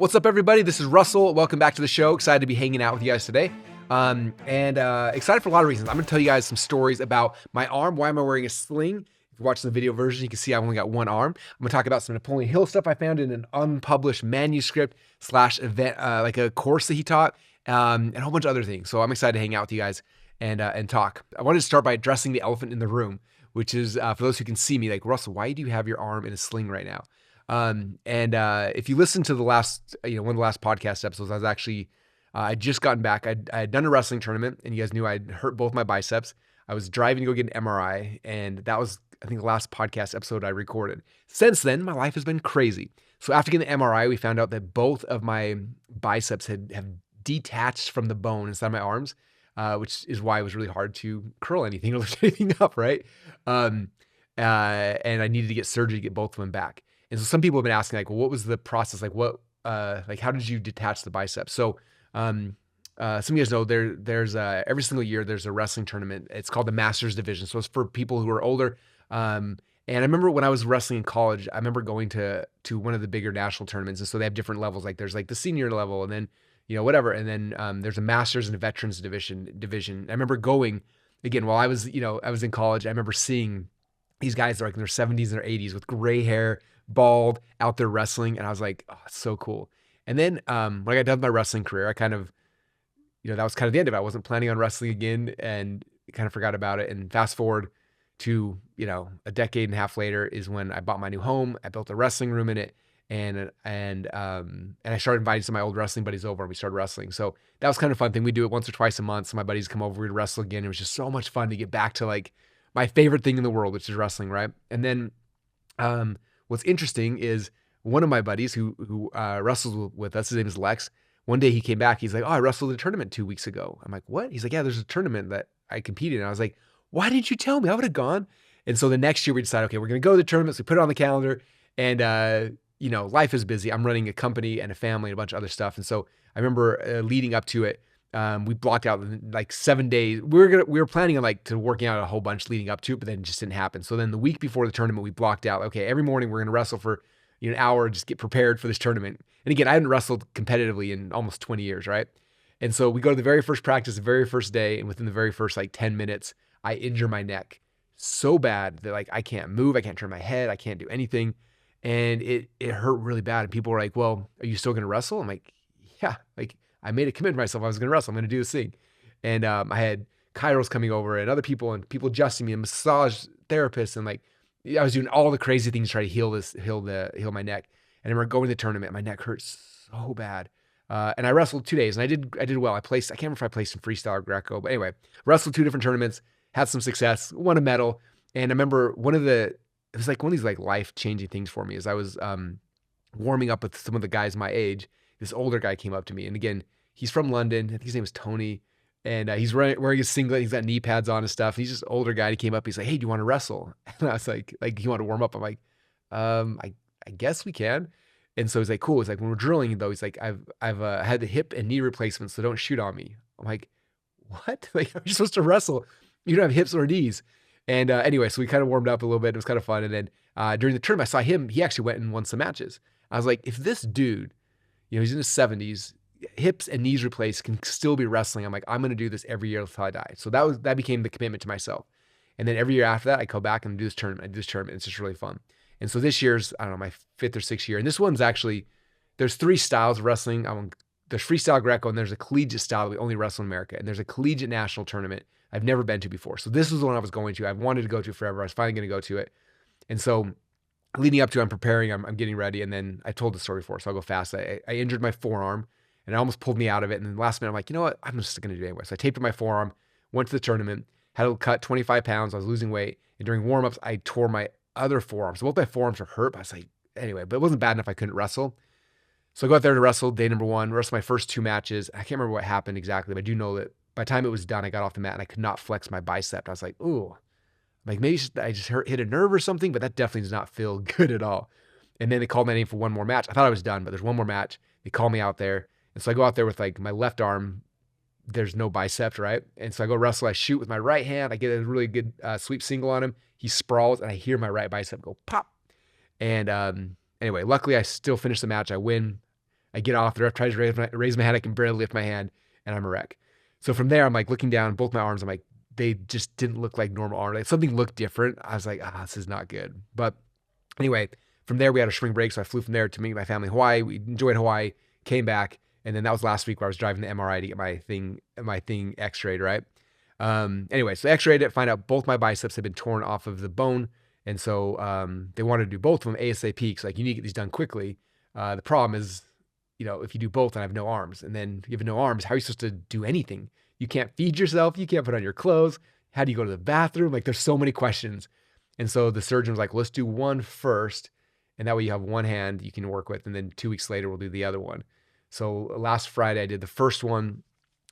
What's up, everybody? This is Russell. Welcome back to the show. Excited to be hanging out with you guys today. Excited for a lot of reasons. I'm going to tell you guys some stories about my arm. Why am I wearing a sling? If you're watching the video version, you can see I've only got one arm. I'm going to talk about some Napoleon Hill stuff I found in an unpublished manuscript / event, like a course that he taught, and a whole bunch of other things. So I'm excited to hang out with you guys and talk. I wanted to start by addressing the elephant in the room, which is for those who can see me, like, Russell, why do you have your arm in a sling right now? If you listen to the last, one of the last podcast episodes, I was actually, I'd just gotten back. I had done a wrestling tournament, and you guys knew I'd hurt both my biceps. I was driving to go get an MRI, and that was, I think, the last podcast episode I recorded. Since then, my life has been crazy. So after getting the MRI, we found out that both of my biceps have detached from the bone inside my arms, which is why it was really hard to curl anything or lift anything up, right? And I needed to get surgery to get both of them back. And so some people have been asking, like, well, what was the process? Like, how did you detach the biceps? So, some of you guys know there's every single year there's a wrestling tournament. It's called the Masters Division. So it's for people who are older. And I remember when I was wrestling in college, I remember going to one of the bigger national tournaments. And so they have different levels. Like there's like the senior level, and then, whatever. And then, there's a Masters and a Veterans division. I remember going again, while I was in college, I remember seeing these guys that are like in their 70s and their 80s with gray hair, bald, out there wrestling. And I was like, oh, it's so cool. And then when I got done with my wrestling career, I kind of, that was kind of the end of it. I wasn't planning on wrestling again and kind of forgot about it. And fast forward to, a decade and a half later is when I bought my new home. I built a wrestling room in it. And I started inviting some of my old wrestling buddies over, and we started wrestling. So that was kind of a fun thing. We do it once or twice a month. So my buddies come over, we'd wrestle again. It was just so much fun to get back to like my favorite thing in the world, which is wrestling, right? And then what's interesting is one of my buddies who wrestles with us, his name is Lex. One day he came back. He's like, oh, I wrestled in a tournament 2 weeks ago. I'm like, what? He's like, yeah, there's a tournament that I competed in. I was like, why didn't you tell me? I would have gone. And so the next year we decided, okay, we're going to go to the tournament. So we put it on the calendar, and life is busy. I'm running a company and a family and a bunch of other stuff. And so I remember leading up to it, we blocked out like 7 days. We were planning on like to working out a whole bunch leading up to it, but then it just didn't happen. So then the week before the tournament, we blocked out, okay, every morning we're going to wrestle for an hour, just get prepared for this tournament. And again, I hadn't wrestled competitively in almost 20 years, right? And so we go to the very first practice, the very first day, and within the very first like 10 minutes, I injure my neck so bad that like I can't move, I can't turn my head, I can't do anything. And it hurt really bad. And people were like, well, are you still going to wrestle? I'm like, yeah, like I made a commitment to myself. I was going to wrestle. I'm going to do this thing. And I had chiros coming over and other people and people adjusting me, and massage therapists, and like I was doing all the crazy things to try to heal my neck. And I remember going to the tournament, my neck hurts so bad. And I wrestled 2 days, and I did well. I can't remember if I placed in freestyle or Greco, but anyway, wrestled 2 different tournaments, had some success, won a medal. And I remember it was like one of these like life-changing things for me as I was warming up with some of the guys my age. This older guy came up to me, and again, he's from London. I think his name is Tony, and he's wearing a singlet. He's got knee pads on and stuff. He's just an older guy. He came up. He's like, "Hey, do you want to wrestle?" And I was like, you want to warm up? I'm like, I guess we can. And so he's like, cool. He's like, when we're drilling though, he's like, I've had the hip and knee replacements, so don't shoot on me. I'm like, what? Like, I'm supposed to wrestle? You don't have hips or knees. And anyway, so we kind of warmed up a little bit. It was kind of fun. And then during the tournament, I saw him. He actually went and won some matches. I was like, if this dude, he's in his 70s, hips and knees replaced, can still be wrestling, I'm like, I'm going to do this every year until I die. So that became the commitment to myself. And then every year after that, I go back and do this tournament. I do this tournament. It's just really fun. And so this year's, I don't know, my 5th or 6th year. And this one's actually, there's 3 styles of wrestling. There's freestyle Greco, and there's a collegiate style that we only wrestle in America. And there's a collegiate national tournament I've never been to before. So this was the one I was going to. I've wanted to go to forever. I was finally going to go to it. And so leading up to it, I'm preparing, I'm getting ready. And then I told the story before, so I'll go fast. I injured my forearm, and it almost pulled me out of it. And then the last minute, I'm like, you know what? I'm just going to do it anyway. So I taped my forearm, went to the tournament, had to cut 25 pounds. I was losing weight. And during warm-ups, I tore my other forearm. So both my forearms were hurt. But I was like, anyway, but it wasn't bad enough I couldn't wrestle. So I go out there to wrestle day number 1, wrestle my first 2 matches. I can't remember what happened exactly, but I do know that by the time it was done, I got off the mat and I could not flex my bicep. I was like, ooh, like maybe I just hit a nerve or something, but that definitely does not feel good at all. And then they called my name for one more match. I thought I was done, but there's one more match. They call me out there. And so I go out there with like my left arm. There's no biceps, right? And so I go wrestle. I shoot with my right hand. I get a really good sweep single on him. He sprawls, and I hear my right bicep go pop. And anyway, luckily I still finish the match. I win. I get off the ref tries to raise my hand. I can barely lift my hand and I'm a wreck. So from there, I'm like looking down both my arms. I'm like, they just didn't look like normal arms. Like something looked different. I was like, this is not good. But anyway, from there, we had a spring break. So I flew from there to meet my family in Hawaii. We enjoyed Hawaii, came back. And then that was last week where I was driving the MRI to get my thing x-rayed, right? Anyway, so x-rayed it, find out both my biceps had been torn off of the bone. And so they wanted to do both of them ASAP because like you need to get these done quickly. The problem is, if you do both and I have no arms, and then you have no arms, how are you supposed to do anything? You can't feed yourself. You can't put on your clothes. How do you go to the bathroom? Like there's so many questions. And so the surgeon was like, let's do one first. And that way you have one hand you can work with. And then 2 weeks later, we'll do the other one. So last Friday I did the first one.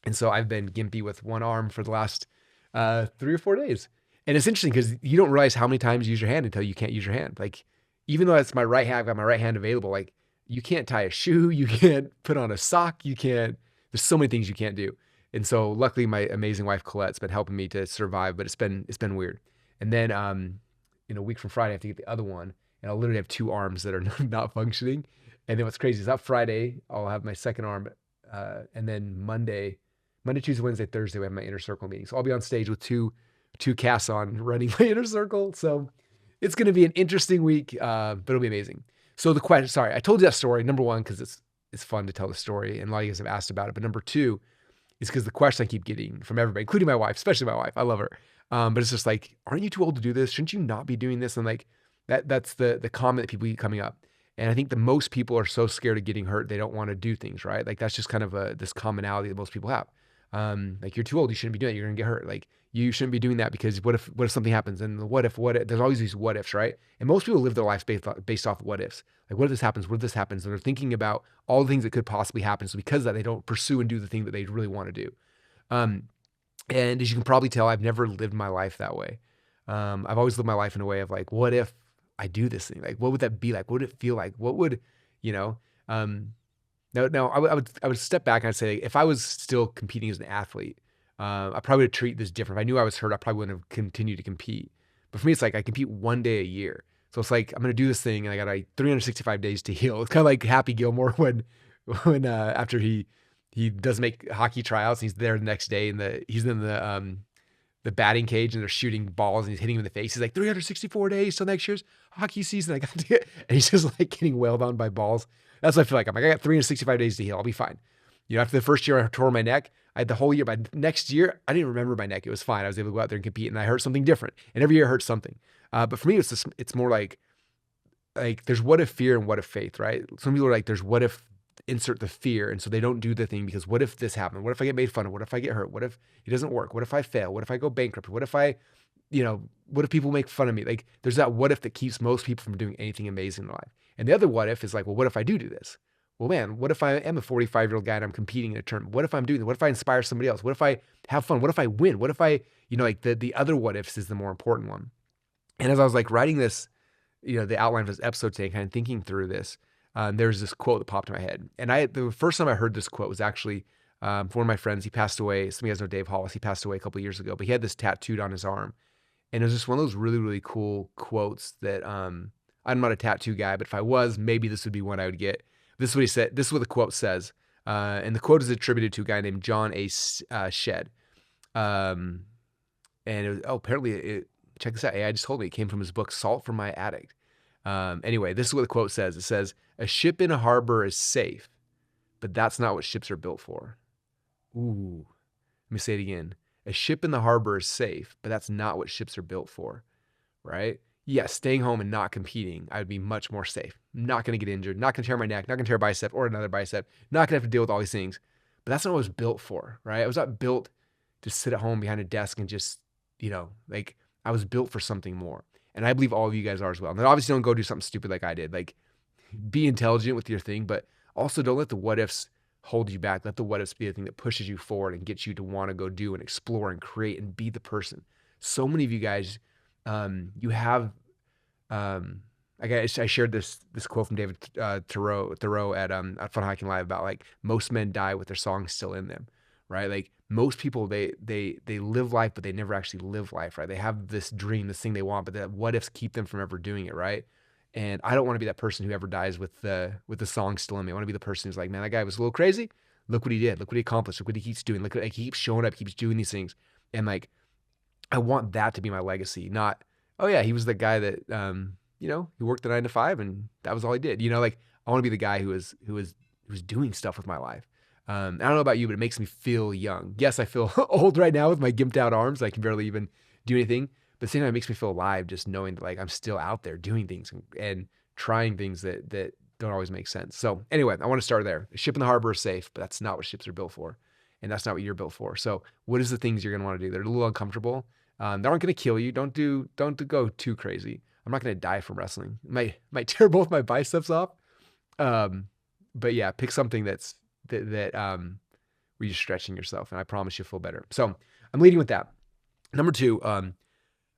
And so I've been gimpy with one arm for the last 3 or 4 days. And it's interesting because you don't realize how many times you use your hand until you can't use your hand. Like, even though it's my right hand, I've got my right hand available. Like, you can't tie a shoe, you can't put on a sock, there's so many things you can't do. And so luckily my amazing wife Colette's been helping me to survive, but it's been weird. And then in a week from Friday, I have to get the other one, and I'll literally have 2 arms that are not functioning. And then what's crazy is that Friday, I'll have my second arm, and then Monday, Tuesday, Wednesday, Thursday, we have my inner circle meeting. So I'll be on stage with two casts on running my inner circle. So it's going to be an interesting week, but it'll be amazing. So the question, sorry, I told you that story, number one, because it's fun to tell the story, and a lot of you guys have asked about it. But number two is because the question I keep getting from everybody, including my wife, especially my wife, I love her. But it's just like, aren't you too old to do this? Shouldn't you not be doing this? And like that's the comment that people keep coming up. And I think that most people are so scared of getting hurt, they don't want to do things, right? Like that's just kind of this commonality that most people have. Like you're too old, you shouldn't be doing it. You're gonna get hurt. Like you shouldn't be doing that because what if something happens? And the what if, there's always these what ifs, right? And most people live their lives based off of what ifs. Like what if this happens? What if this happens? And they're thinking about all the things that could possibly happen. So because of that, they don't pursue and do the thing that they really want to do. And as you can probably tell, I've never lived my life that way. I've always lived my life in a way of like, what if I do this thing? Like, what would that be like? What would it feel like? What would, no, I would step back and I'd say, if I was still competing as an athlete, I probably would treat this different. If I knew I was hurt, I probably wouldn't have continued to compete. But for me, it's like I compete one day a year. So it's like, I'm going to do this thing and I got like 365 days to heal. It's kind of like Happy Gilmore when after he does make hockey tryouts and he's there the next day and he's in the batting cage and they're shooting balls and he's hitting him in the face. He's like 364 days till next year's hockey season. I got to get, and he's just like getting wailed on by balls. That's what I feel like. I'm like, I got 365 days to heal. I'll be fine. After the first year I tore my neck, I had the whole year. By next year, I didn't remember my neck. It was fine. I was able to go out there and compete and I hurt something different. And every year I hurt something. But for me, it's more like there's what if fear and what if faith, right? Some people are like, there's what if insert the fear. And so they don't do the thing because what if this happened? What if I get made fun of? What if I get hurt? What if it doesn't work? What if I fail? What if I go bankrupt? What if what if people make fun of me? Like there's that what if that keeps most people from doing anything amazing in life. And the other what if is like, well, what if I do this? Well, man, what if I am a 45-year-old guy and I'm competing in a tournament? What if I'm doing that? What if I inspire somebody else? What if I have fun? What if I win? What if I, like the other what ifs is the more important one. And as I was like writing this, the outline of this episode today, kind of thinking through this, there's this quote that popped in my head. And the first time I heard this quote was actually for one of my friends. He passed away. Some of you guys know Dave Hollis. He passed away a couple of years ago, but he had this tattooed on his arm. And it was just one of those really, really cool quotes that I'm not a tattoo guy, but if I was, maybe this would be one I would get. This is what he said. This is what the quote says. And the quote is attributed to a guy named John A. Shedd. And it was, apparently, check this out. AI just told me it came from his book, Salt for My Addict. Anyway, this is what the quote says. It says, a ship in a harbor is safe, but that's not what ships are built for. Ooh, let me say it again. A ship in the harbor is safe, but that's not what ships are built for, right? Yes, staying home and not competing, I would be much more safe. I'm not going to get injured, not going to tear my neck, not going to tear a bicep or another bicep, not going to have to deal with all these things. But that's not what I was built for, right? I was not built to sit at home behind a desk and just, I was built for something more. And I believe all of you guys are as well. And obviously don't go do something stupid like I did. Like be intelligent with your thing, but also don't let the what ifs hold you back. Let the what ifs be the thing that pushes you forward and gets you to want to go do and explore and create and be the person. So many of you guys, you have, I shared this quote from David Thoreau at Fun Hiking Live about like most men die with their songs still in them, right? Like most people, they live life, but they never actually live life, right? They have this dream, this thing they want, but the what ifs keep them from ever doing it, right? And I don't want to be that person who ever dies with the song still in me. I want to be the person who's like, man, that guy was a little crazy. Look what he did. Look what he accomplished. Look what he keeps doing. Look at, like, he keeps showing up, keeps doing these things. And like, I want that to be my legacy, not, oh yeah, he was the guy that, he worked the 9 to 5 and that was all he did. Like, I want to be the guy who was doing stuff with my life. I don't know about you, but it makes me feel young. Yes, I feel old right now with my gimped out arms. I can barely even do anything. But at the same time, it makes me feel alive just knowing that, like, I'm still out there doing things and trying things that don't always make sense. So anyway, I want to start there. A ship in the harbor is safe, but that's not what ships are built for. And that's not what you're built for. So what is the things you're going to want to do? They're a little uncomfortable. They aren't going to kill you. Don't go too crazy. I'm not going to die from wrestling. It might tear both my biceps off. But yeah, pick something that where you're stretching yourself, and I promise you'll feel better. So I'm leading with that. Number 2,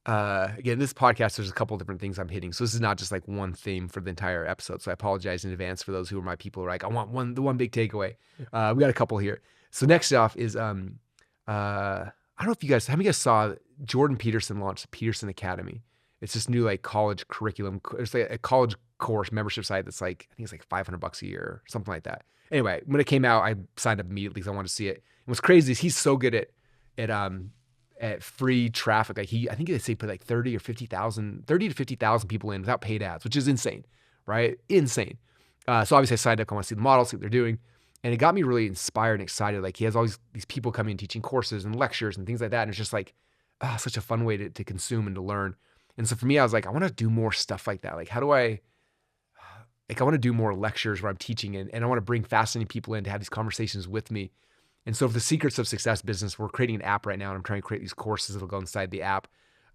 again, this podcast, there's a couple of different things I'm hitting. So this is not just like one theme for the entire episode. So I apologize in advance for those who are my people who are like, I want the one big takeaway. We got a couple here. So next off is, I don't know if how many of you guys saw Jordan Peterson launched the Peterson Academy. It's this new like college curriculum. It's like a college course membership site that's like, I think it's like $500 a year or something like that. Anyway, when it came out, I signed up immediately because I wanted to see it. And what's crazy is he's so good at free traffic. Like I think they say put like 30 to 50,000 people in without paid ads, which is insane, right? Insane. So obviously I signed up. I want to see the model, see what they're doing. And it got me really inspired and excited. Like he has all these people coming and teaching courses and lectures and things like that. And it's just like, such a fun way to consume and to learn. And so for me, I was like, I want to do more stuff like that. Like, how do I want to do more lectures where I'm teaching and I want to bring fascinating people in to have these conversations with me. And so for the Secrets of Success business, we're creating an app right now, and I'm trying to create these courses that'll go inside the app.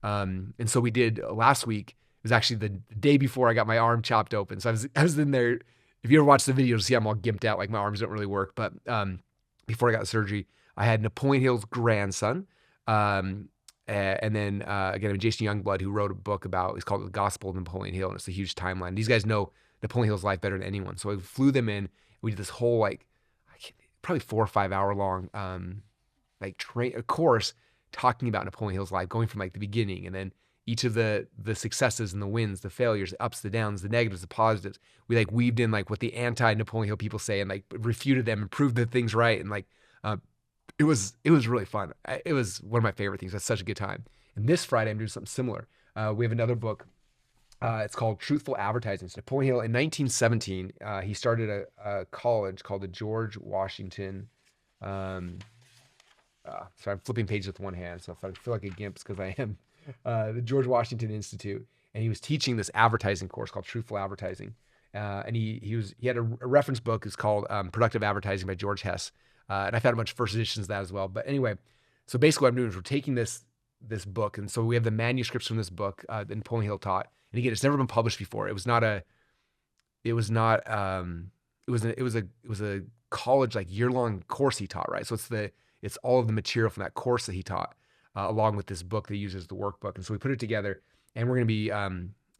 And so we did last week. It was actually the day before I got my arm chopped open. So I was in there. If you ever watch the video, you'll see I'm all gimped out, like my arms don't really work. But before I got the surgery, I had Napoleon Hill's grandson. And then again, Jason Youngblood, who wrote a book it's called The Gospel of Napoleon Hill, and it's a huge timeline. These guys know Napoleon Hill's life better than anyone. So I flew them in. We did this whole probably 4 or 5 hour long a course talking about Napoleon Hill's life, going from like the beginning, and then each of the successes and the wins, the failures, the ups, the downs, the negatives, the positives. We like weaved in like what the anti-Napoleon Hill people say and like refuted them and proved the things right. And it was really fun. It was one of my favorite things. That's such a good time. And this Friday, I'm doing something similar. We have another book. It's called Truthful Advertising. So Napoleon Hill in 1917, he started a college called the George Washington. Sorry, I'm flipping pages with one hand. So if I feel like a gimp, it's because I am. The George Washington Institute. And he was teaching this advertising course called Truthful Advertising. And he had a reference book. It's called Productive Advertising by George Hess. And I've had a bunch of first editions of that as well. But anyway, so basically what I'm doing is we're taking this book. And so we have the manuscripts from this book that Napoleon Hill taught. And again, it's never been published before. It was a college like year-long course he taught, right? So it's all of the material from that course that he taught, along with this book that he uses the workbook. And so we put it together, and we're going to be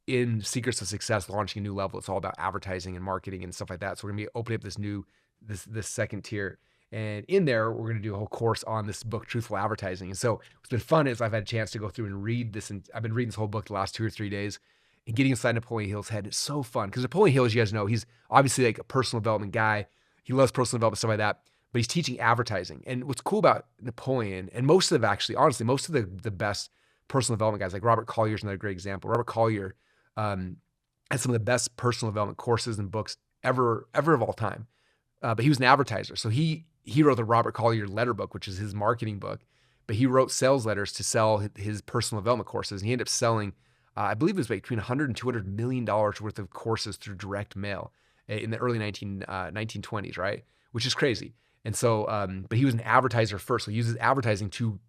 in Secrets of Success launching a new level. It's all about advertising and marketing and stuff like that. So we're going to be opening up this second tier. And in there, we're going to do a whole course on this book, Truthful Advertising. And so what's been fun is I've had a chance to go through and read this. And I've been reading this whole book the last 2 or 3 days and getting inside Napoleon Hill's head. It's so fun because Napoleon Hill, as you guys know, he's obviously like a personal development guy. He loves personal development, stuff like that. But he's teaching advertising. And what's cool about Napoleon, and most of the best personal development guys, like Robert Collier is another great example. Robert Collier has some of the best personal development courses and books ever of all time. But he was an advertiser. So he wrote the Robert Collier letter book, which is his marketing book. But he wrote sales letters to sell his personal development courses. And he ended up selling, I believe it was between $100 and $200 million worth of courses through direct mail in the early 1920s, right? Which is crazy. And so, but he was an advertiser first. So he uses advertising to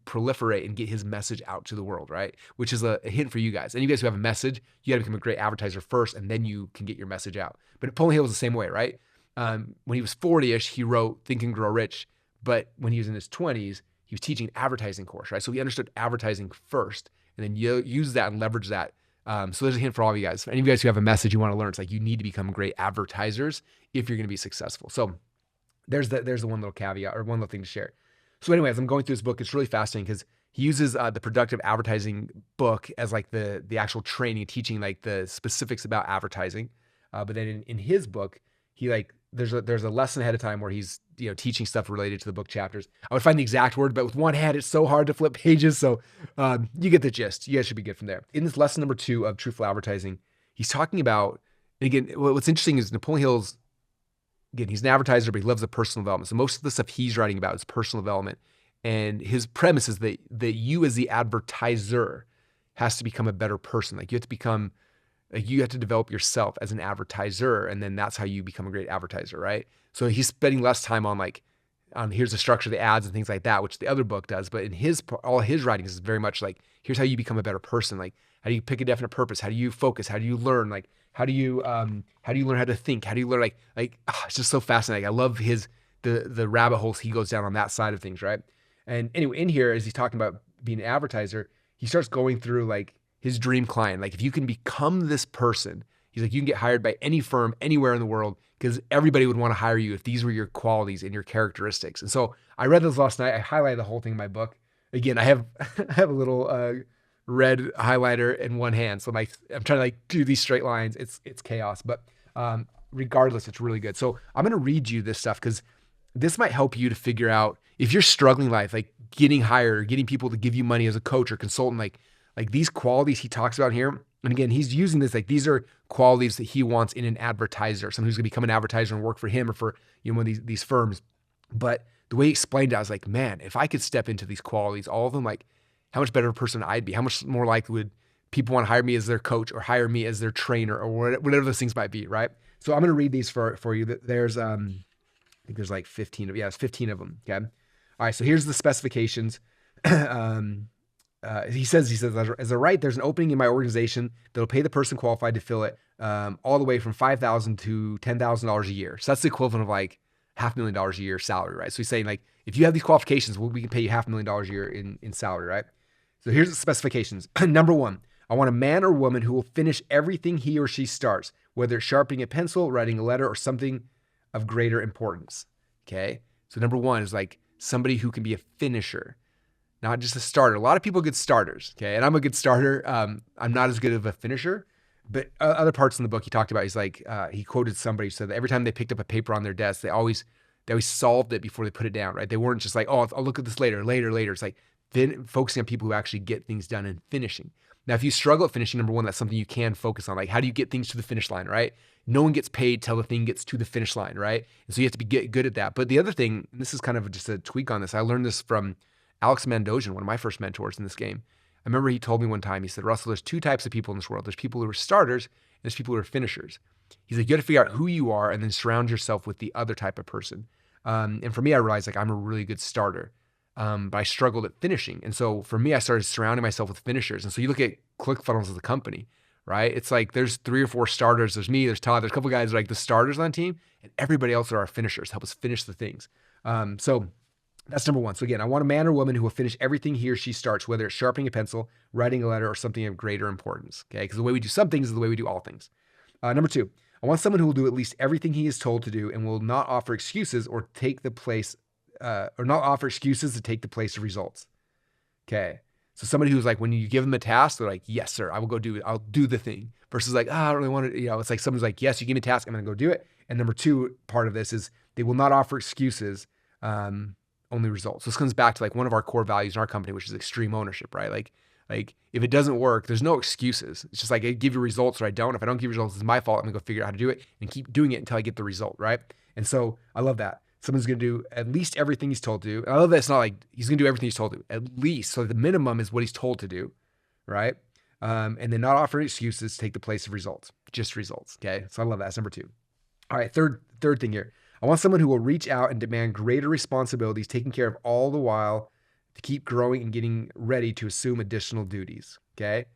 proliferate and get his message out to the world, right? Which is a hint for you guys. And you guys who have a message, you got to become a great advertiser first, and then you can get your message out. But Napoleon Hill was the same way, right? When he was 40-ish, he wrote Think and Grow Rich. But when he was in his 20s, he was teaching an advertising course, right? So he understood advertising first, and then you use that and leverage that. So there's a hint for all of you guys. For any of you guys who have a message you want to learn, it's like you need to become great advertisers if you're going to be successful. So there's the one little caveat or one little thing to share. So anyways, I'm going through this book. It's really fascinating because he uses the productive advertising book as like the actual training, teaching like the specifics about advertising. But then in his book, he like there's a lesson ahead of time where he's teaching stuff related to the book chapters. I would find the exact word, but with one hand, it's so hard to flip pages. So you get the gist. You guys should be good from there. In this lesson number 2 of Truthful Advertising, he's talking about, and again, what's interesting is Napoleon Hill's, again, he's an advertiser, but he loves the personal development. So most of the stuff he's writing about is personal development. And his premise is that you as the advertiser has to become a better person. Like you have to become, like you have to develop yourself as an advertiser. And then that's how you become a great advertiser, right? So he's spending less time on here's the structure of the ads and things like that, which the other book does. But in all his writings is very much like, here's how you become a better person. Like, how do you pick a definite purpose? How do you focus? How do you learn? Like, how do you learn how to think? How do you learn it's just so fascinating. I love the rabbit holes he goes down on that side of things, right? And anyway, in here, as he's talking about being an advertiser, he starts going through like his dream client. Like if you can become this person, he's like, you can get hired by any firm anywhere in the world because everybody would want to hire you if these were your qualities and your characteristics. And so I read this last night. I highlighted the whole thing in my book. Again, I have a little red highlighter in one hand. So I'm trying to like do these straight lines. It's chaos, but regardless, it's really good. So I'm going to read you this stuff because this might help you to figure out if you're struggling in life, like getting hired or getting people to give you money as a coach or consultant, like these qualities he talks about here. And again, he's using this, like these are qualities that he wants in an advertiser, someone who's gonna become an advertiser and work for him or for one of these firms. But the way he explained it, I was like, man, if I could step into these qualities, all of them, like how much better of a person I'd be, how much more likely would people want to hire me as their coach or hire me as their trainer or whatever those things might be, right? So I'm gonna read these for you. There's I think there's like 15 of, it's 15 of them. Okay. All right. So here's the specifications. He says, as a right, there's an opening in my organization that'll pay the person qualified to fill it all the way from $5,000 to $10,000 a year. So that's the equivalent of like $500,000 a year salary, right? So he's saying like, if you have these qualifications, we can pay you $500,000 a year in salary, right? So here's the specifications. Number 1, I want a man or woman who will finish everything he or she starts, whether it's sharpening a pencil, writing a letter, or something of greater importance. Okay. So number 1 is like somebody who can be a finisher, not just a starter. A lot of people are good starters. Okay. And I'm a good starter. I'm not as good of a finisher, but other parts in the book he talked about, he's like, he quoted somebody who said that every time they picked up a paper on their desk, they always solved it before they put it down, right? They weren't just like, oh, I'll look at this later. It's like then focusing on people who actually get things done and finishing. Now, if you struggle at finishing, number 1, that's something you can focus on. Like, how do you get things to the finish line, right? No one gets paid till the thing gets to the finish line, right? And so you have to get good at that. But the other thing, and this is kind of just a tweak on this, I learned this from Alex Mandossian, one of my first mentors in this game. I remember he told me one time, he said, Russell, there's 2 types of people in this world. There's people who are starters and there's people who are finishers. He's like, you got to figure out who you are and then surround yourself with the other type of person. And for me, I realized like I'm a really good starter. But I struggled at finishing. And so for me, I started surrounding myself with finishers. And so you look at ClickFunnels as a company, right? It's like there's 3 or 4 starters. There's me, there's Todd, there's a couple of guys like the starters on the team, and everybody else are our finishers, help us finish the things. So that's number 1. So again, I want a man or woman who will finish everything he or she starts, whether it's sharpening a pencil, writing a letter, or something of greater importance. Okay, because the way we do some things is the way we do all things. Number 2, I want someone who will do at least everything he is told to do and will not offer excuses or take the place or not offer excuses to take the place of results. Okay. So somebody who's like, when you give them a task, they're like, yes, sir, I will go do it. I'll do the thing versus like, I don't really want to, it's like someone's like, yes, you give me a task, I'm going to go do it. And number 2 part of this is they will not offer excuses, only results. So this comes back to like one of our core values in our company, which is extreme ownership, right? Like if it doesn't work, there's no excuses. It's just like, I give you results or I don't. If I don't give you results, it's my fault. I'm gonna go figure out how to do it and keep doing it until I get the result, right? And so I love that. Someone's going to do at least everything he's told to do. And I love that it's not like he's going to do everything he's told to do, at least. So the minimum is what he's told to do, right? And then not offer excuses to take the place of results, just results, okay? So I love that. That's number 2. All right, third thing here. I want someone who will reach out and demand greater responsibilities, taking care of all the while to keep growing and getting ready to assume additional duties, okay?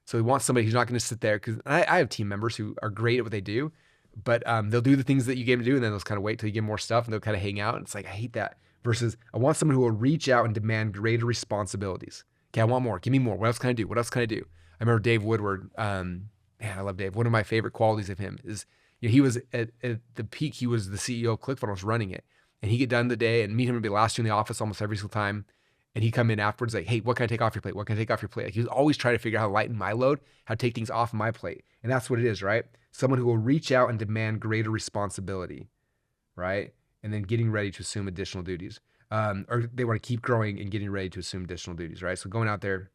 So we want somebody who's not going to sit there, because I have team members who are great at what they do, but they'll do the things that you gave them to do, and then they'll kind of wait till you get more stuff, and they'll kind of hang out. And it's like, I hate that. Versus, I want someone who will reach out and demand greater responsibilities. Okay, I want more. Give me more. What else can I do? What else can I do? I remember Dave Woodward. Man, I love Dave. One of my favorite qualities of him is, he was at the peak. He was the CEO of ClickFunnels running it, and he'd get done the day and meet him and be last year in the office almost every single time. And he'd come in afterwards like, hey, what can I take off your plate? What can I take off your plate? Like, he was always trying to figure out how to lighten my load, how to take things off my plate. And that's what it is, right? Someone who will reach out and demand greater responsibility, right? And then getting ready to assume additional duties. Or they want to keep growing and getting ready to assume additional duties, right? So going out there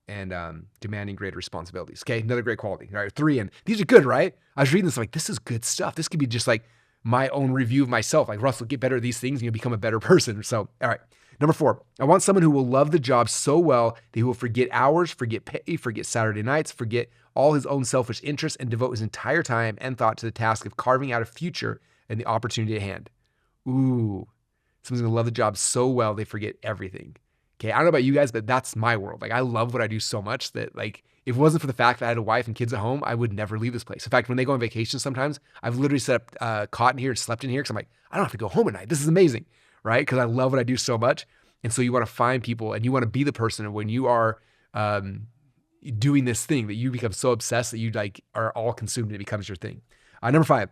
and demanding greater responsibilities. Okay, another great quality. All right, 3, and these are good, right? I was reading this, like, this is good stuff. This could be just like my own review of myself. Like, Russell, get better at these things and you'll become a better person. So, all right. Number 4, I want someone who will love the job so well that he will forget hours, forget pay, forget Saturday nights, forget all his own selfish interests, and devote his entire time and thought to the task of carving out a future and the opportunity at hand. Ooh, someone's gonna love the job so well they forget everything. Okay, I don't know about you guys, but that's my world. Like, I love what I do so much that, like, if it wasn't for the fact that I had a wife and kids at home, I would never leave this place. In fact, when they go on vacation sometimes, I've literally set up cot in here and slept in here because I'm like, I don't have to go home at night. This is amazing, right? Because I love what I do so much. And so you want to find people and you want to be the person when you are doing this thing that you become so obsessed that you like are all consumed and it becomes your thing. Number 5,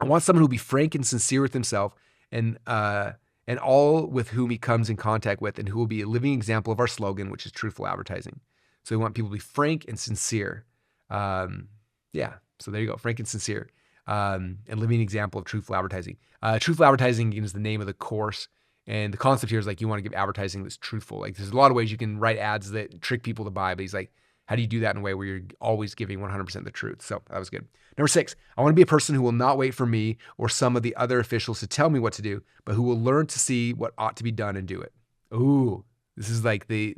I want someone who will be frank and sincere with himself and all with whom he comes in contact with, and who will be a living example of our slogan, which is truthful advertising. So we want people to be frank and sincere. Yeah, so there you go, frank and sincere, and living example of truthful advertising. Truthful advertising is the name of the course. And the concept here is like, you want to give advertising that's truthful. Like, there's a lot of ways you can write ads that trick people to buy, but he's like, how do you do that in a way where you're always giving 100% the truth? So that was good. Number 6, I want to be a person who will not wait for me or some of the other officials to tell me what to do, but who will learn to see what ought to be done and do it. Ooh, this is like the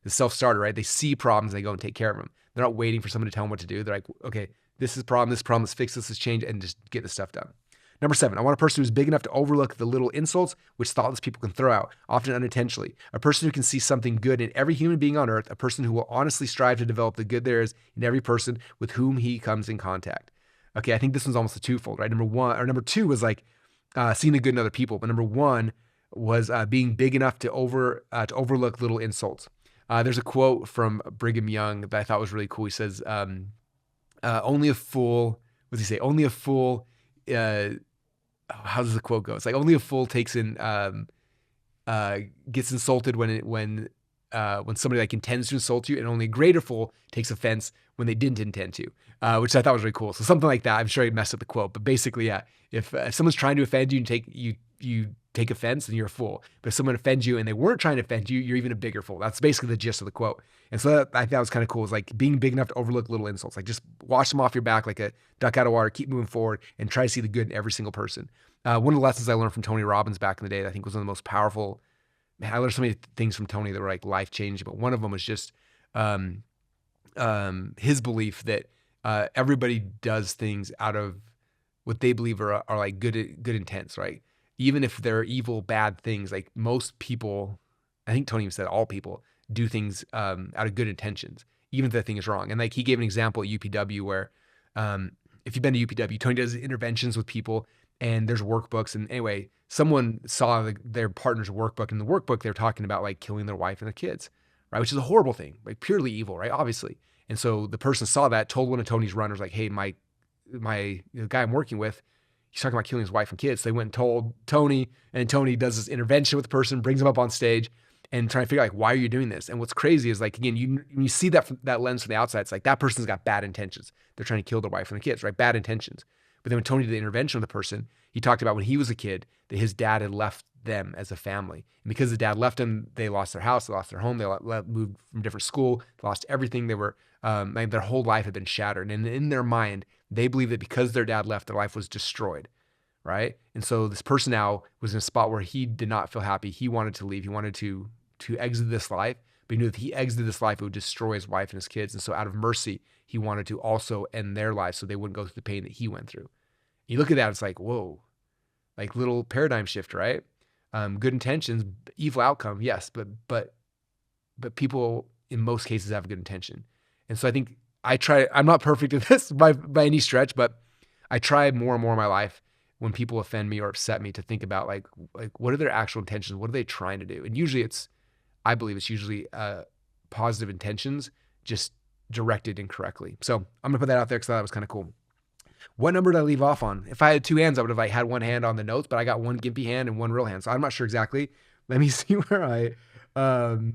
self-starter, right? They see problems and they go and take care of them. They're not waiting for someone to tell them what to do. They're like, okay, this is a problem, let's fix this, let's change it, and just get the stuff done. Number 7, I want a person who's big enough to overlook the little insults which thoughtless people can throw out, often unintentionally. A person who can see something good in every human being on earth. A person who will honestly strive to develop the good there is in every person with whom he comes in contact. Okay, I think this one's almost a twofold, right? Number 2 was like seeing the good in other people, but number 1 was being big enough to overlook little insults. There's a quote from Brigham Young that I thought was really cool. He says, "Only a fool." What does he say? Only a fool. How does the quote go? It's like, only a fool gets insulted when somebody like intends to insult you, and only a greater fool takes offense when they didn't intend to, which I thought was really cool. So something like that. I'm sure I messed up the quote, but basically, yeah, if someone's trying to offend you and you take offense, then you're a fool. But if someone offends you and they weren't trying to offend you, you're even a bigger fool. That's basically the gist of the quote. And so I thought that was kind of cool. It's like being big enough to overlook little insults, like just wash them off your back like a duck out of water, keep moving forward, and try to see the good in every single person. One of the lessons I learned from Tony Robbins back in the day that I think was one of the most powerful. Man, I learned so many things from Tony that were like life-changing, but one of them was just his belief that everybody does things out of what they believe are like good intents, right? Even if they're evil, bad things, like most people, I think Tony even said all people do things out of good intentions, even if that thing is wrong. And like he gave an example at UPW where if you've been to UPW, Tony does interventions with people and there's workbooks. And anyway, someone saw their partner's workbook, and in the workbook they're talking about like killing their wife and their kids, right? Which is a horrible thing, like purely evil, right? Obviously. And so the person saw that, told one of Tony's runners, like, hey, the guy I'm working with, he's talking about killing his wife and kids. So they went and told Tony, and Tony does this intervention with the person, brings him up on stage and trying to figure out like, why are you doing this? And what's crazy is like, again, you see that from that lens from the outside, it's like that person's got bad intentions. They're trying to kill their wife and the kids, right? Bad intentions. But then when Tony did the intervention with the person, he talked about when he was a kid that his dad had left them as a family. And because the dad left them, they lost their house, they lost their home, they moved from different school, they lost everything. They were, their whole life had been shattered. And in their mind, they believed that because their dad left, their life was destroyed, right? And so this person now was in a spot where he did not feel happy. He wanted to leave. He wanted to exit this life, but he knew that if he exited this life, it would destroy his wife and his kids. And so out of mercy, he wanted to also end their life so they wouldn't go through the pain that he went through. You look at that, it's like, whoa, like little paradigm shift, right? Good intentions, evil outcome, yes, but people in most cases have a good intention. And so I think I'm not perfect at this by any stretch, but I try more and more in my life when people offend me or upset me to think about like what are their actual intentions? What are they trying to do? And usually I believe it's usually positive intentions, just directed incorrectly. So I'm gonna put that out there because I thought that was kind of cool. What number did I leave off on? If I had two hands, I would have had one hand on the notes, but I got one gimpy hand and one real hand. So I'm not sure exactly. Let me see where Um,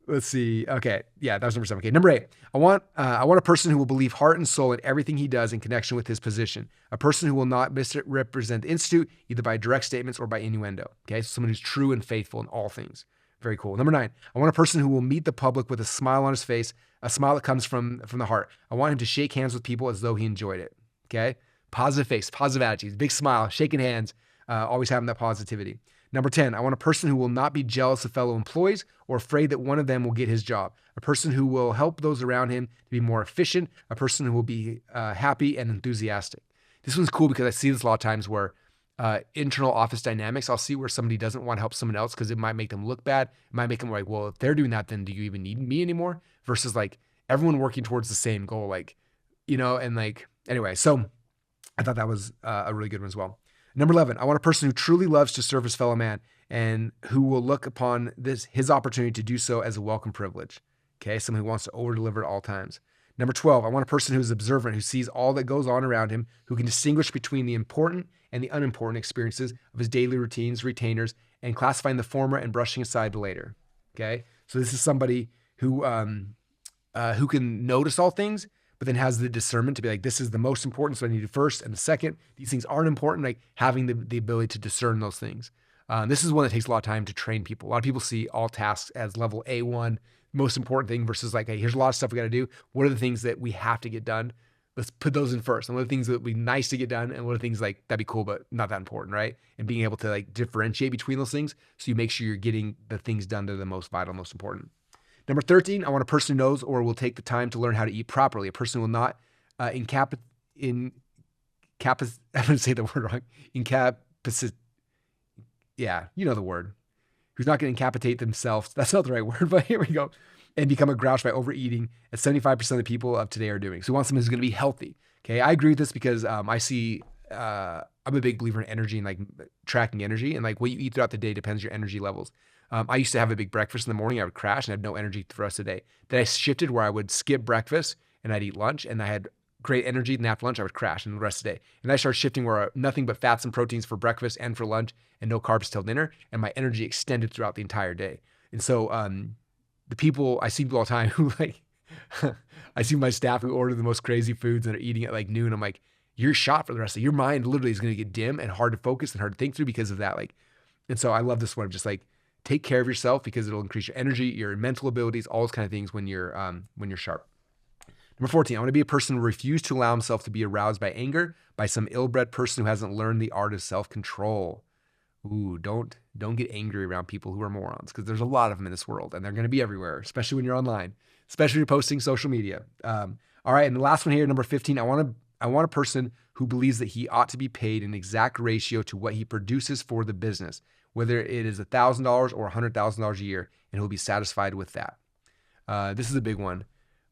let's see. Okay. Yeah, that was number 7. Okay. Number 8. I want a person who will believe heart and soul in everything he does in connection with his position. A person who will not misrepresent the institute either by direct statements or by innuendo. Okay. So someone who's true and faithful in all things. Very cool. Number 9. I want a person who will meet the public with a smile on his face, a smile that comes from the heart. I want him to shake hands with people as though he enjoyed it. Okay. Positive face, positive attitude, big smile, shaking hands, always having that positivity. Number 10, I want a person who will not be jealous of fellow employees or afraid that one of them will get his job. A person who will help those around him to be more efficient. A person who will be happy and enthusiastic. This one's cool because I see this a lot of times where internal office dynamics, I'll see where somebody doesn't want to help someone else because it might make them look bad. It might make them like, well, if they're doing that, then do you even need me anymore? Versus like everyone working towards the same goal, like, and like, anyway, so I thought that was a really good one as well. Number 11, I want a person who truly loves to serve his fellow man and who will look upon his opportunity to do so as a welcome privilege. Okay, someone who wants to over-deliver at all times. Number 12, I want a person who's observant, who sees all that goes on around him, who can distinguish between the important and the unimportant experiences of his daily routines, retainers, and classifying the former and brushing aside the later. Okay, so this is somebody who can notice all things, but then has the discernment to be like, this is the most important, so I need to first, and the second, these things aren't important, like having the ability to discern those things. This is one that takes a lot of time to train people. A lot of people see all tasks as level A1, most important thing versus like, hey, here's a lot of stuff we got to do. What are the things that we have to get done? Let's put those in first. And what are the things that would be nice to get done? And what are things like, that'd be cool, but not that important, right? And being able to like differentiate between those things so you make sure you're getting the things done that are the most vital, most important. Number 13, I want a person who knows or will take the time to learn how to eat properly. A person who will not I'm going to say the word wrong. Yeah, you know the word. Who's not going to incapacitate themselves. That's not the right word, but here we go. And become a grouch by overeating, as 75% of the people of today are doing. So we want someone who's going to be healthy. Okay, I agree with this because I see, I'm a big believer in energy and like tracking energy. And like what you eat throughout the day depends on your energy levels. I used to have a big breakfast in the morning. I would crash and have no energy for the rest of the day. Then I shifted where I would skip breakfast and I'd eat lunch and I had great energy. Then after lunch, I would crash and the rest of the day. And I started shifting where nothing but fats and proteins for breakfast and for lunch and no carbs till dinner. And my energy extended throughout the entire day. And so I see people all the time who like, I see my staff who order the most crazy foods and are eating at like noon. I'm like, you're shot for the rest of your mind literally is going to get dim and hard to focus and hard to think through because of that. Like, and so I love this one of just like, take care of yourself because it'll increase your energy, your mental abilities, all those kind of things when you're sharp. Number 14, I want to be a person who refuses to allow himself to be aroused by anger by some ill-bred person who hasn't learned the art of self-control. Ooh, don't get angry around people who are morons because there's a lot of them in this world and they're going to be everywhere, especially when you're online, especially when you're posting social media. All right, and the last one here, number 15, I want a person who believes that he ought to be paid an exact ratio to what he produces for the business, whether it is $1,000 or $100,000 a year, and he'll be satisfied with that. This is a big one.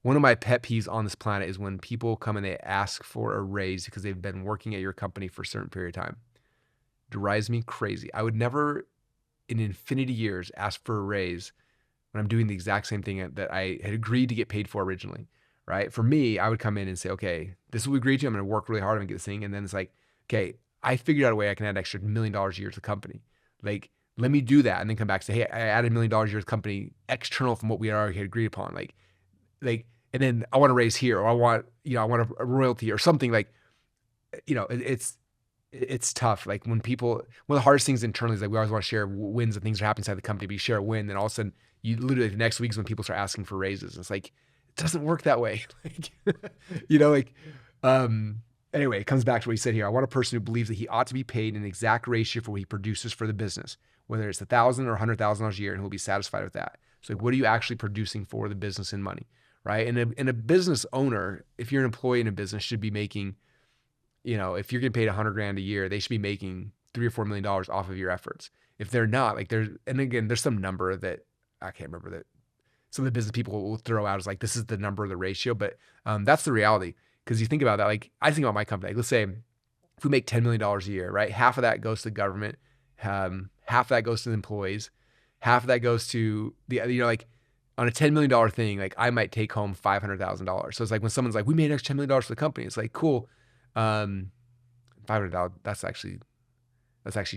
One of my pet peeves on this planet is when people come and they ask for a raise because they've been working at your company for a certain period of time. It drives me crazy. I would never in infinity years ask for a raise when I'm doing the exact same thing that I had agreed to get paid for originally, right? For me, I would come in and say, okay, this is what we agreed to. I'm going to work really hard. I'm going to get this thing. And then it's like, okay, I figured out a way I can add an extra $1 million a year to the company. Like, let me do that and then come back and say, hey, I added $1 million a year to the company external from what we already had agreed upon. Like, and then I want to raise here, or I want a royalty or something like, it's tough. Like when people, one of the hardest things internally is like, we always want to share wins and things that happen inside the company, but you share a win. Then all of a sudden you literally the next week is when people start asking for raises. It's like, it doesn't work that way. Anyway, it comes back to what he said here. I want a person who believes that he ought to be paid an exact ratio for what he produces for the business, whether it's $1,000 or $100,000 a year, and he'll be satisfied with that. So like, what are you actually producing for the business in money, right? And a business owner, if you're an employee in a business, should be making, if you're getting paid $100,000 a year, they should be making $3 or $4 million off of your efforts. If they're not, like there's some number that I can't remember that some of the business people will throw out as like, this is the number of the ratio, but that's the reality. Because you think about that, like I think about my company, like, let's say if we make $10 million a year, right? Half of that goes to the government, half of that goes to the employees, half of that goes to the, like on a $10 million thing, like I might take home $500,000. So it's like when someone's like, we made an extra $10 million for the company. It's like, cool. $500, that's actually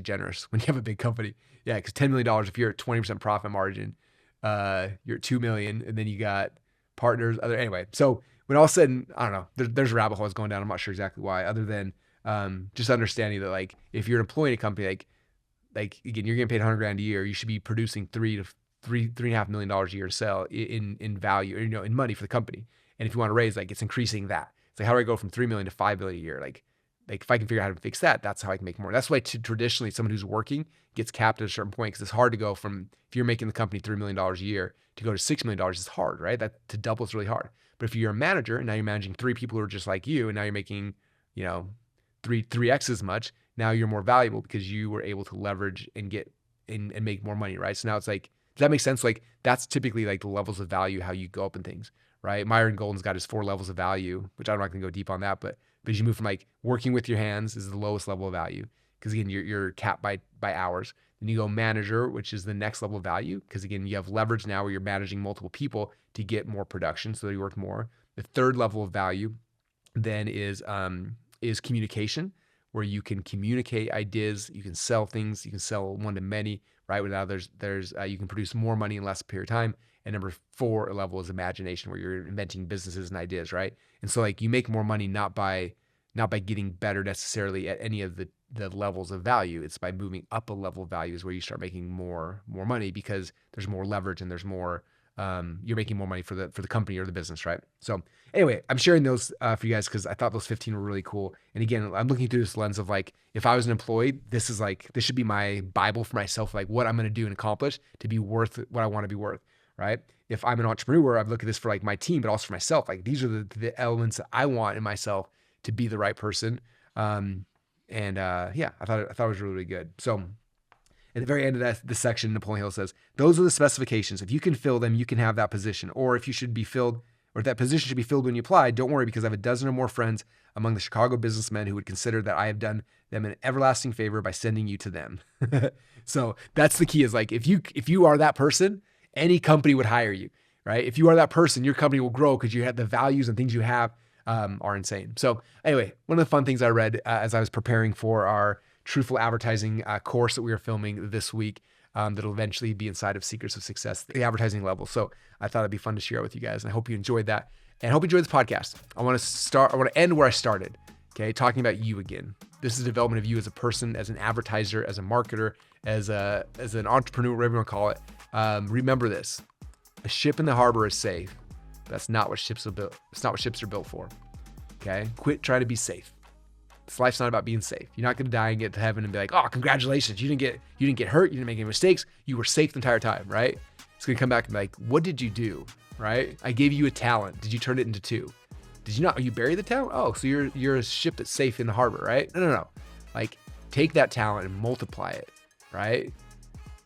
generous when you have a big company. Yeah. Cause $10 million, if you're at 20% profit margin, you're at 2 million, and then you got partners, anyway. So when all said and I don't know, there's rabbit holes going down. I'm not sure exactly why, other than just understanding that like if you're an employee in a company, like again, you're getting paid $100,000 a year, you should be producing $3.5 million a year to sell in value, or, in money for the company. And if you want to raise, like it's increasing that. It's like, how do I go from 3 million to 5 million a year? Like if I can figure out how to fix that, that's how I can make more. That's why traditionally someone who's working gets capped at a certain point, because it's hard to go from, if you're making the company $3 million a year to go to $6 million is hard, right? That to double is really hard. But if you're a manager and now you're managing 3 people who are just like you, and now you're making, 3x as much, now you're more valuable because you were able to leverage and get and make more money, right? So now it's like, does that make sense? Like that's typically like the levels of value, how you go up in things, right? Myron Golden's got his 4 levels of value, which I'm not going to go deep on that, but as you move from like working with your hands is the lowest level of value, because again, you're capped by hours. Then you go manager, which is the next level of value, because again, you have leverage now where you're managing multiple people to get more production, so that you work more. The third level of value then is communication, where you can communicate ideas, you can sell things, you can sell one to many, right? Without you can produce more money in less period of time. And number 4 level is imagination, where you're inventing businesses and ideas, right? And so like you make more money not by getting better necessarily at any of the levels of value. It's by moving up a level of values where you start making more money, because there's more leverage and there's more you're making more money for the company or the business, right? So anyway, I'm sharing those for you guys because I thought those 15 were really cool. And again, I'm looking through this lens of like, if I was an employee, this should be my Bible for myself, like what I'm going to do and accomplish to be worth what I want to be worth, right? If I'm an entrepreneur, I've looked at this for like my team, but also for myself. Like these are the elements that I want in myself to be the right person. Yeah, I thought it was really, really good. So at the very end of this section, Napoleon Hill says, those are the specifications. If you can fill them, you can have that position. Or if that position should be filled when you apply, don't worry, because I have a dozen or more friends among the Chicago businessmen who would consider that I have done them an everlasting favor by sending you to them. So that's the key, is like, if you are that person, any company would hire you, right? If you are that person, your company will grow because you have the values and things you have are insane. So anyway, one of the fun things I read as I was preparing for our Truthful advertising course that we are filming this week, that'll eventually be inside of Secrets of Success, the advertising level. So I thought it'd be fun to share with you guys, and I hope you enjoyed that, and I hope you enjoyed this podcast. I want to end where I started. Okay, talking about you again. This is development of you as a person, as an advertiser, as a marketer, as an entrepreneur, whatever you want to call it. Remember this: a ship in the harbor is safe. That's not what ships are built. It's not what ships are built for. Okay, quit trying to be safe. This life's not about being safe. You're not going to die and get to heaven and be like, oh, congratulations, you didn't get hurt, you didn't make any mistakes, you were safe the entire time, right? It's going to come back and be like, what did you do, right? I gave you a talent. Did you turn it into 2? Did you not? You buried the talent? Oh, so you're a ship that's safe in the harbor, right? No. Like, take that talent and multiply it, right?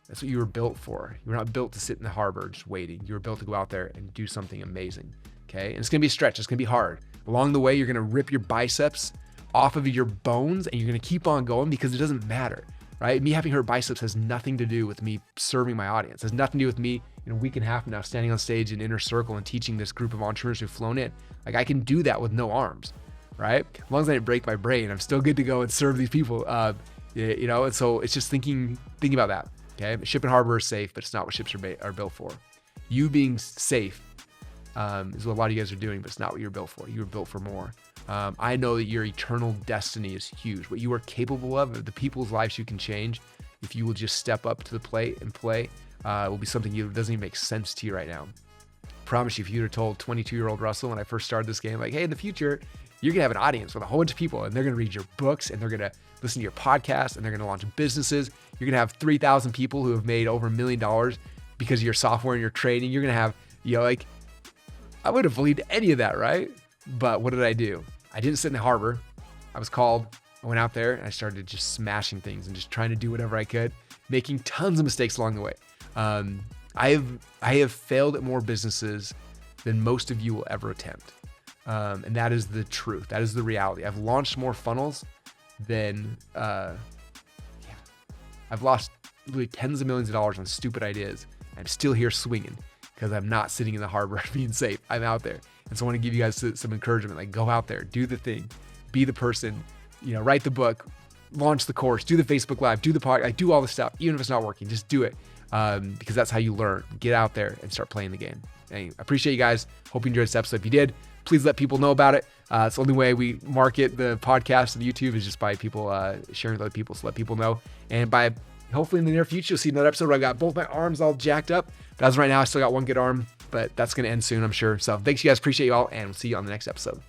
That's what you were built for. You were not built to sit in the harbor just waiting. You were built to go out there and do something amazing, okay? And it's going to be a stretch. It's going to be hard. Along the way, you're going to rip your biceps off of your bones, and you're going to keep on going, because it doesn't matter, right? Me having hurt biceps has nothing to do with me serving my audience. It has nothing to do with me in a week and a half now standing on stage in Inner Circle and teaching this group of entrepreneurs who've flown in. Like, I can do that with no arms, right? As long as I didn't break my brain, I'm still good to go and serve these people. And so it's just thinking about that. Okay, ship and harbor is safe, but it's not what ships are built for. You being safe is what a lot of you guys are doing, but it's not what you're built for. You were built for more. I know that your eternal destiny is huge. What you are capable of, the people's lives you can change, if you will just step up to the plate and play, will be something that doesn't even make sense to you right now. Promise you, if you'd have told 22-year-old Russell when I first started this game, like, hey, in the future, you're gonna have an audience with a whole bunch of people, and they're gonna read your books, and they're gonna listen to your podcast, and they're gonna launch businesses. You're gonna have 3,000 people who have made over $1 million because of your software and your training. You're gonna have, I would have believed any of that, right? But what did I do? I didn't sit in the harbor. I was called. I went out there and I started just smashing things and just trying to do whatever I could, making tons of mistakes along the way. I have failed at more businesses than most of you will ever attempt. And that is the truth. That is the reality. I've launched more funnels than, I've lost literally tens of millions of dollars on stupid ideas. I'm still here swinging because I'm not sitting in the harbor being safe. I'm out there. And so I want to give you guys some encouragement, like, go out there, do the thing, be the person, write the book, launch the course, do the Facebook Live, do the podcast, like, do all the stuff. Even if it's not working, just do it. because that's how you learn. Get out there and start playing the game. Anyway, I appreciate you guys. Hope you enjoyed this episode. If you did, please let people know about it. It's the only way we market the podcast and YouTube is just by people sharing with other people. So let people know. And by hopefully in the near future, you'll see another episode where I got both my arms all jacked up. But as of right now, I still got one good arm, but that's going to end soon, I'm sure. So thanks, you guys. Appreciate you all, and we'll see you on the next episode.